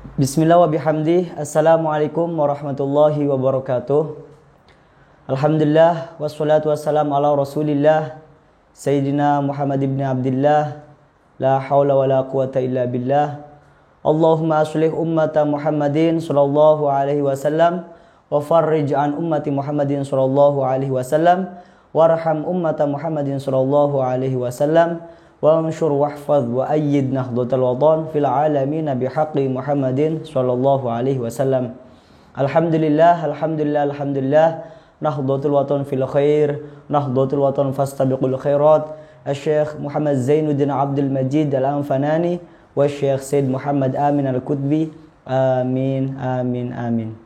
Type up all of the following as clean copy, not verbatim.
Bismillah wa bihamdih. Assalamualaikum warahmatullahi wabarakatuh. Alhamdulillah wassalatu wassalamu ala Rasulillah Sayyidina Muhammad ibn Abdullah. La haula wa la quwata illa billah. Allahumma aslih ummata Muhammadin sallallahu alaihi wasallam wa farrij an ummati Muhammadin sallallahu alaihi wasallam warham ummata Muhammadin sallallahu alaihi wasallam وانشر واحفظ وأيد نهضة الوطن في العالمين بحق محمد صلى الله عليه وسلم. Alhamdulillah, alhamdulillah, alhamdulillah. Nahdlatul watan fil khair, nahdlatul watan fastabiqul khairat. Asy-Syaikh Muhammad Zainuddin Abdul Majid Al-Anfanani wa Syaikh Said Muhammad Amin Al-Qutbi. Amin, amin, amin.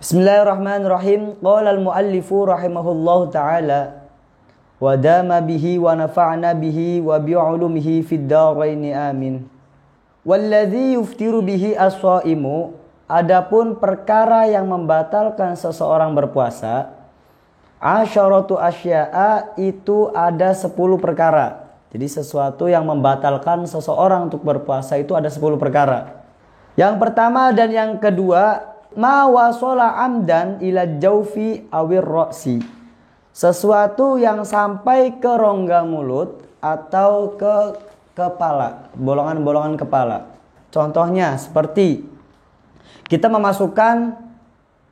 Bismillahirrahmanirrahim. Qala al-muallifu rahimahullahu ta'ala wa dama bihi wa nafa'na bihi wa bi'ulumihi fid dharain amin. Walladzi yuftiru bihi as-shaimu, adapun perkara yang membatalkan seseorang berpuasa, asyaratu asya'a, itu ada 10 perkara. Jadi sesuatu yang membatalkan seseorang untuk berpuasa itu ada 10 perkara. Yang pertama dan yang kedua, ma wasala amdan ila jaufi awir ra'si, sesuatu yang sampai ke rongga mulut atau ke kepala, bolongan-bolongan kepala. Contohnya seperti kita memasukkan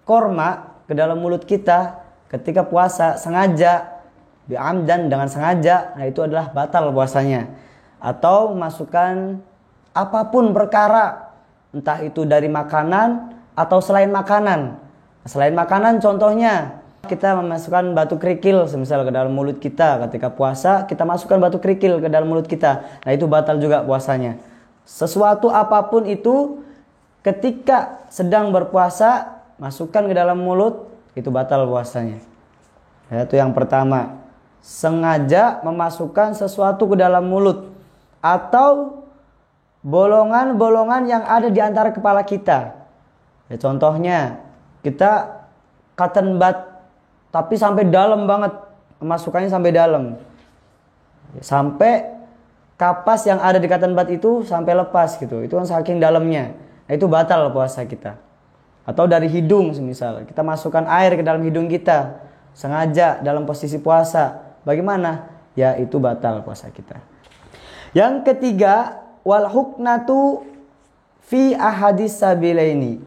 korma ke dalam mulut kita ketika puasa sengaja, bi'amdan, dengan sengaja, nah itu adalah batal puasanya. Atau memasukkan apapun perkara, entah itu dari makanan atau selain makanan. Selain makanan contohnya kita memasukkan batu kerikil semisal ke dalam mulut kita ketika puasa, kita masukkan batu kerikil ke dalam mulut kita, nah itu batal juga puasanya. Sesuatu apapun itu ketika sedang berpuasa masukkan ke dalam mulut, itu batal puasanya. Ya, itu yang pertama. Sengaja memasukkan sesuatu ke dalam mulut atau bolongan-bolongan yang ada di antara kepala kita. Ya, contohnya kita cotton bud tapi sampai dalam banget, masukannya sampai dalam, sampai kapas yang ada di cotton bud itu sampai lepas gitu, itu kan saking dalamnya, nah itu batal puasa kita. Atau dari hidung semisal, kita masukkan air ke dalam hidung kita sengaja dalam posisi puasa, bagaimana? Ya itu batal puasa kita. Yang ketiga, wal huknatu fi ahadis sabilaini,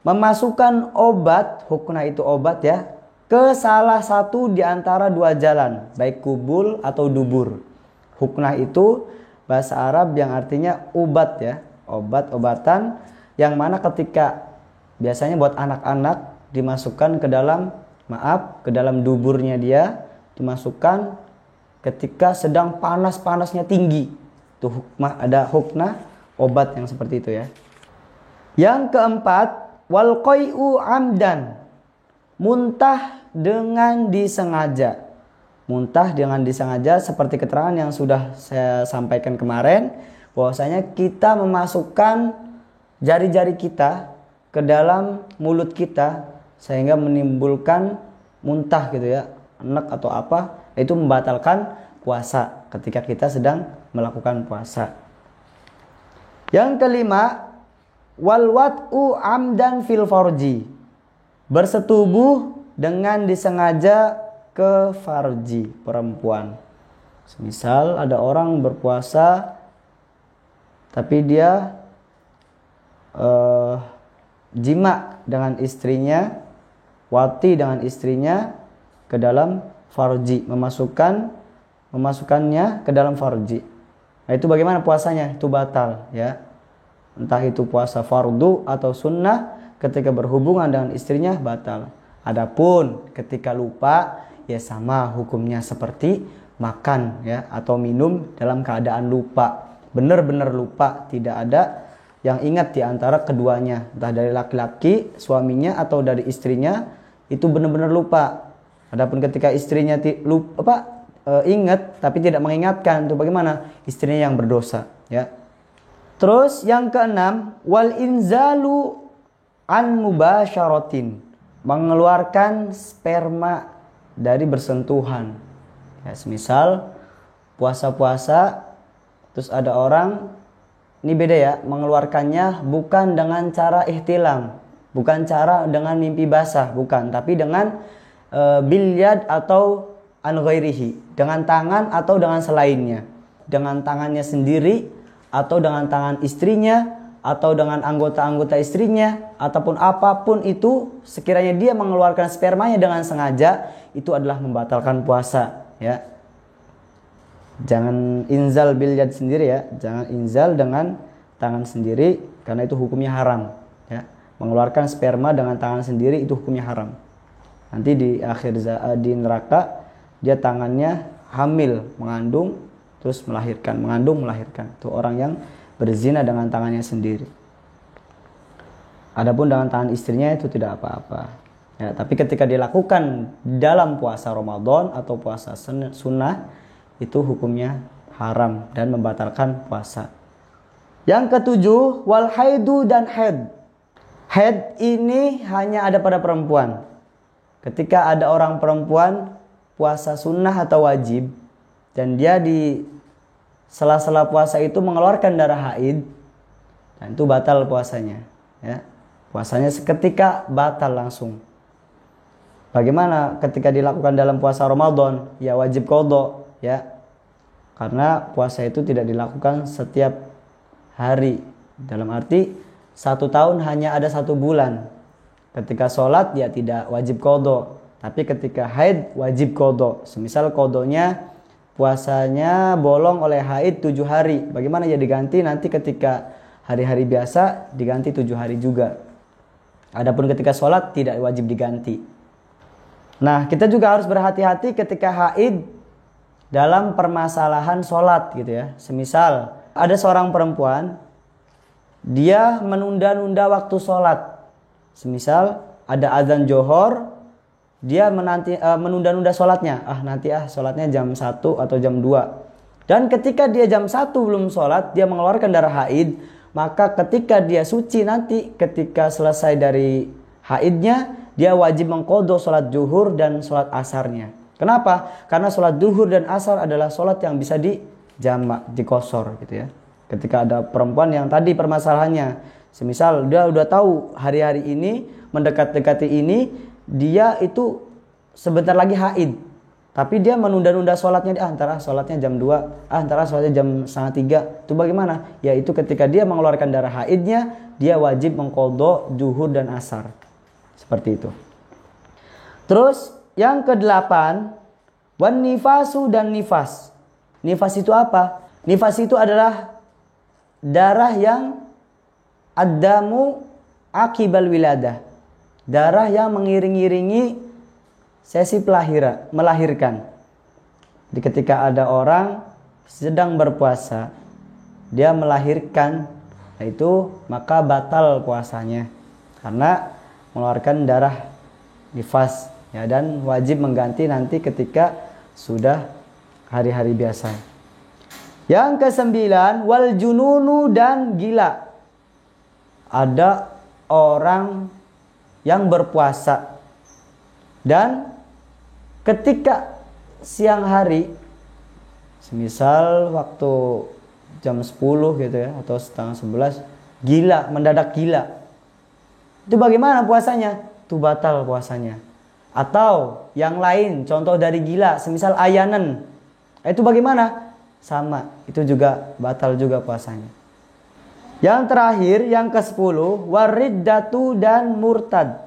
memasukkan obat, hukna itu obat ya, ke salah satu di antara dua jalan, baik kubul atau dubur. Huknah itu bahasa Arab yang artinya obat ya, obat-obatan yang mana ketika biasanya buat anak-anak dimasukkan ke dalam, ke dalam duburnya dia, dimasukkan ketika sedang panas-panasnya tinggi. Itu hukmah, ada huknah obat yang seperti itu ya. Yang keempat, wal qai'u amdan, muntah dengan disengaja. Muntah dengan disengaja seperti keterangan yang sudah saya sampaikan kemarin, bahwasanya kita memasukkan jari-jari kita ke dalam mulut kita sehingga menimbulkan muntah gitu ya, enek atau apa, itu membatalkan puasa ketika kita sedang melakukan puasa. Yang kelima, wal wat'u amdan fil farji, bersetubuh dengan disengaja ke farji perempuan. Semisal ada orang berpuasa tapi dia jima dengan istrinya, wati dengan istrinya ke dalam farji, memasukkannya ke dalam farji. Nah itu bagaimana puasanya? Itu batal ya. Entah itu puasa fardu atau sunnah, ketika berhubungan dengan istrinya batal. Adapun ketika lupa, ya sama hukumnya seperti makan ya atau minum dalam keadaan lupa. Benar-benar lupa, tidak ada yang ingat di antara keduanya, entah dari laki-laki suaminya atau dari istrinya, itu benar-benar lupa. Adapun ketika istrinya ingat tapi tidak mengingatkan, itu bagaimana? Istrinya yang berdosa ya. Terus yang keenam, wal inzalu an mubasyaratin, mengeluarkan sperma dari bersentuhan. Ya, semisal puasa-puasa terus ada orang ini beda ya, mengeluarkannya bukan dengan cara ihtilam, bukan cara dengan mimpi basah, bukan, tapi dengan bilyad atau an ghairihi, dengan tangan atau dengan selainnya, dengan tangannya sendiri atau dengan tangan istrinya atau dengan anggota-anggota istrinya ataupun apapun itu, sekiranya dia mengeluarkan spermanya dengan sengaja, itu adalah membatalkan puasa ya. Jangan inzal bilyad sendiri ya, jangan inzal dengan tangan sendiri karena itu hukumnya haram ya. Mengeluarkan sperma dengan tangan sendiri itu hukumnya haram. Nanti di akhir di neraka dia tangannya hamil, mengandung terus melahirkan, mengandung melahirkan. Itu orang yang berzina dengan tangannya sendiri. Adapun dengan tangan istrinya itu tidak apa-apa. Ya, tapi ketika dilakukan dalam puasa Ramadan atau puasa sunnah itu hukumnya haram dan membatalkan puasa. Yang ketujuh, wal haidu dan haid. Haid ini hanya ada pada perempuan. Ketika ada orang perempuan puasa sunnah atau wajib dan dia di sela-sela puasa itu mengeluarkan darah haid, dan itu batal puasanya ya. Puasanya seketika batal langsung. Bagaimana ketika dilakukan dalam puasa Ramadan? Ya wajib qadha ya. Karena puasa itu tidak dilakukan setiap hari. Dalam arti 1 tahun hanya ada 1 bulan. Ketika sholat ya tidak wajib qadha, tapi ketika haid wajib qadha. Semisal qadhanya puasanya bolong oleh haid 7 hari. Bagaimana ya diganti nanti ketika hari-hari biasa diganti 7 hari juga. Adapun ketika sholat tidak wajib diganti. Nah, kita juga harus berhati-hati ketika haid dalam permasalahan sholat gitu ya. Semisal ada seorang perempuan, dia menunda-nunda waktu sholat. Semisal ada azan johor, dia menunda-nunda sholatnya. Nanti sholatnya jam 1 atau jam 2. Dan ketika dia jam 1 belum sholat, dia mengeluarkan darah haid. Maka ketika dia suci nanti, ketika selesai dari haidnya, dia wajib mengqadha sholat zuhur dan sholat asarnya. Kenapa? Karena sholat zuhur dan asar adalah sholat yang bisa dijamak, dikosor gitu ya. Ketika ada perempuan yang tadi permasalahannya, semisal dia udah tahu hari-hari ini, mendekat-dekati ini, dia itu sebentar lagi haid. Tapi dia menunda-nunda sholatnya, antara sholatnya jam 2, antara sholatnya jam 2:30. Itu bagaimana? Yaitu ketika dia mengeluarkan darah haidnya, dia wajib mengqadha zuhur dan asar. Seperti itu. Terus yang ke-8, wan nifasu dan nifas. Nifas itu apa? Nifas itu adalah darah yang ad-damu akibal wiladah. Darah yang mengiring-iringi sesi melahirkan. Jadi ketika ada orang sedang berpuasa, dia melahirkan, itu maka batal puasanya karena mengeluarkan darah nifas ya, dan wajib mengganti nanti ketika sudah hari-hari biasa. Yang ke-9, wal jununu dan gila. Ada orang yang berpuasa dan ketika siang hari, semisal waktu jam 10 gitu ya atau setengah 11, gila, mendadak gila. Itu bagaimana puasanya? Itu batal puasanya. Atau yang lain, contoh dari gila, semisal ayanan. Itu bagaimana? Sama, itu juga batal juga puasanya. Yang terakhir, yang ke-10, wariddatu dan murtad.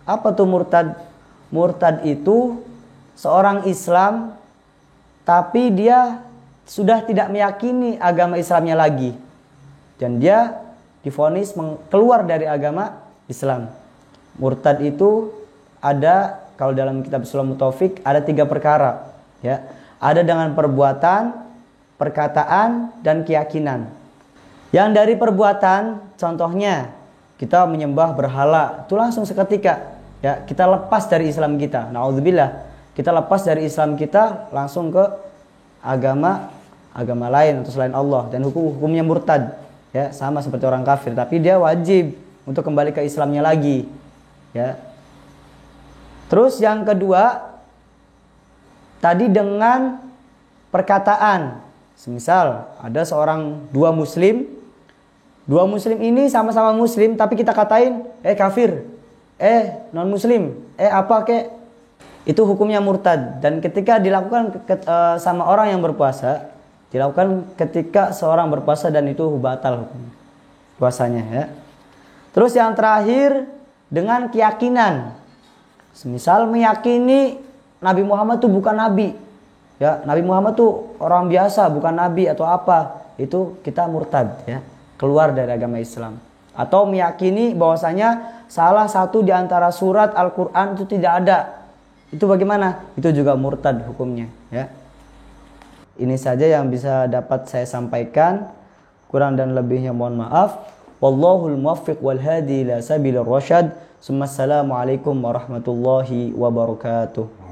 Apa tuh murtad? Murtad itu seorang Islam tapi dia sudah tidak meyakini agama Islamnya lagi. Dan dia divonis keluar dari agama Islam. Murtad itu ada, kalau dalam kitab Sulaiman Taufik ada 3 perkara ya. Ada dengan perbuatan, perkataan dan keyakinan. Yang dari perbuatan, contohnya kita menyembah berhala, itu langsung seketika ya, kita lepas dari Islam kita. Nauzubillah, kita lepas dari Islam kita langsung ke agama lain atau selain Allah, dan hukumnya murtad ya, sama seperti orang kafir, tapi dia wajib untuk kembali ke Islamnya lagi ya. Terus yang kedua tadi dengan perkataan. Semisal ada 2 muslim Dua muslim ini sama-sama muslim tapi kita katain kafir, non muslim, apa kek, itu hukumnya murtad. Dan ketika dilakukan sama orang yang berpuasa, dilakukan ketika seorang berpuasa dan itu batal hukum puasanya ya. Terus yang terakhir dengan keyakinan. Semisal meyakini Nabi Muhammad itu bukan nabi. Ya, Nabi Muhammad tuh orang biasa, bukan nabi atau apa. Itu kita murtad ya, keluar dari agama Islam. Atau meyakini bahwasanya salah satu di antara surat Al-Qur'an itu tidak ada. Itu bagaimana? Itu juga murtad hukumnya ya. Ini saja yang bisa dapat saya sampaikan. Kurang dan lebihnya mohon maaf. Wallahul muwaffiq wal hadi ila sabilir rasyad. Assalamualaikum warahmatullahi wabarakatuh.